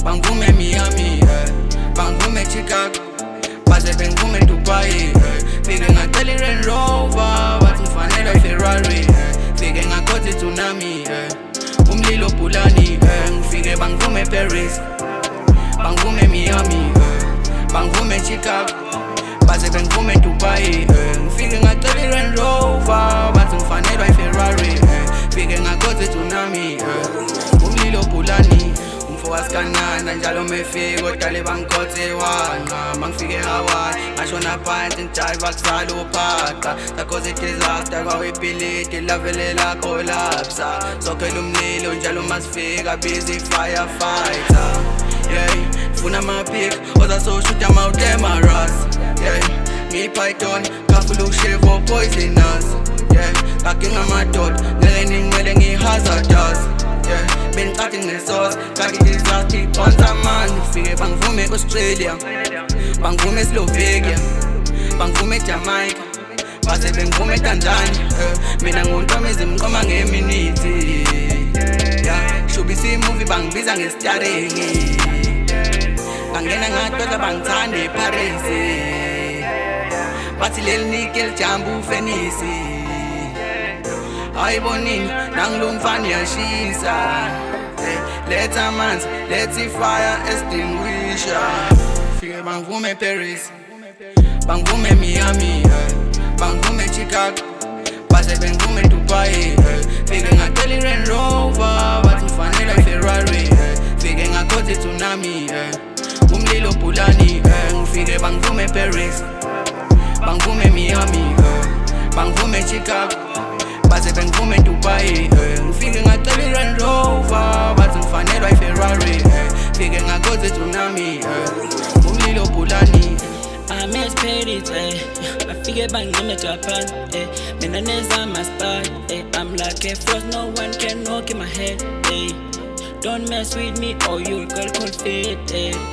bangivume Miami, bangivume Chicago, baze bengivume Dubai, fike ngacela i-Range Rover, bathi ngifanelwa i-Ferrari, fike ngakhoza i-tsunami, umlilo Pulani, ngifike bangivume Paris, bangivume Miami, bangivume Chicago, baze bengivume Dubai, ngifike ngacela i-Range Rover, bathi ngifanelwa i-Ferrari, fike ngakhoza i-tsunami, umlilo Pulani. Umfokasikhanana njalo mefika odale bangikhothe wanqa mangifike Hawaii ngashona phansi ngijayiva kusala uphaqa sakhoza i-disaster kwawibhilidi lavelela collapsa sokhela umlilo njalo masifika busy firefighter funa amaphik ozasoshuta amawutemaras ngiyipython kafula ukusheva poisonous ngaginga amadoda ngeke ngimele ngiyi-hazardous bengicathi nginesource kanti disaster iphonsa manje ngifike bangivume e-Australia bangivume e-Slovakia bangivume e-Jamaica baze bengivume e-Tanzania mina nguntomezi mqoma ngeminithi shubisa imuvi bangibiza ngesitaringi ngangena ngatola bangithanda eParis bathi leli nike lijamba uFenisi ayibonini nangulo mfana yashisa letha amanzi letha ifire extinguisher fike bangivume Paris bangivume Miami bangivume Chicago baze bengivume Dubai fike ngacela i-Range Rover bathi ngifanelwa i-Ferrari fike ngakhoza i-tsunami umlilo Pulani ngifike bangivume Paris bangivume Miami bangivume Chicago baze bengivume Dubai ngifike ngacela i-Range Rover bathi ngifanelwa i-Ferrari fike ngakhoza i-tsunami umlilo Pulani. I miss Paris, bafike bangime Japan, mina nezama spy, I'm like a frost, no one can knock in my head, Don't mess with me or you girl could fit,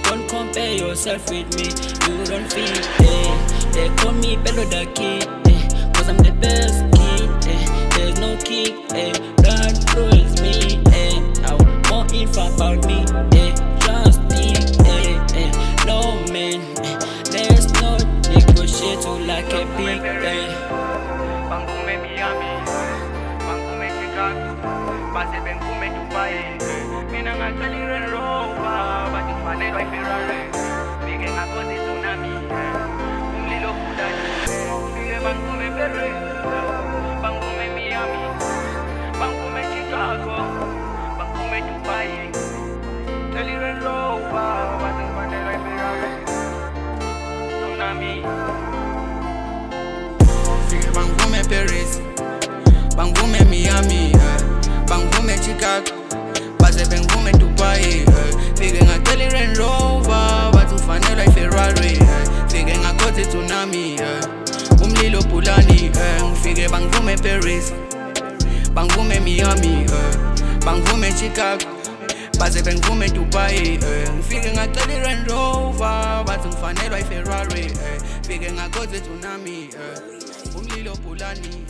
Don't compare yourself with me, you don't fit, They call me Bello the Kid, cause I'm the best kid, there's no kick, God rules me, now more info about me, trust me, no man, let's not negotiate you like a big bangivume Miami bangivume Chicago baze bengivume Dubai mina ngacela i-Range Rover bathi ngifanelwa i-Ferrari fike ngakhoza i-tsunami umlilo Pulani fike bangivume Paris bangivume Miami bangivume Chicago bangivume Dubai ngacela i-Range Rover bathi ngifanelwa i-Ferrari tsunami fike bangivume Paris bangivume Miami bangivume Chicago baze bengivume Dubai fike ngacela i-Range Rover bathi ngifanelwa i-Ferrari fike ngakhoza i-tsunami umlilo Pulani ngifike bangivume Paris bangivume Miami bangivume Chicago baze bengivume Dubai ngifike ngacela i-Range Rover bathi ngifanelwa i-Ferrari fike ngakhoza i-tsunami umlilo Pulani.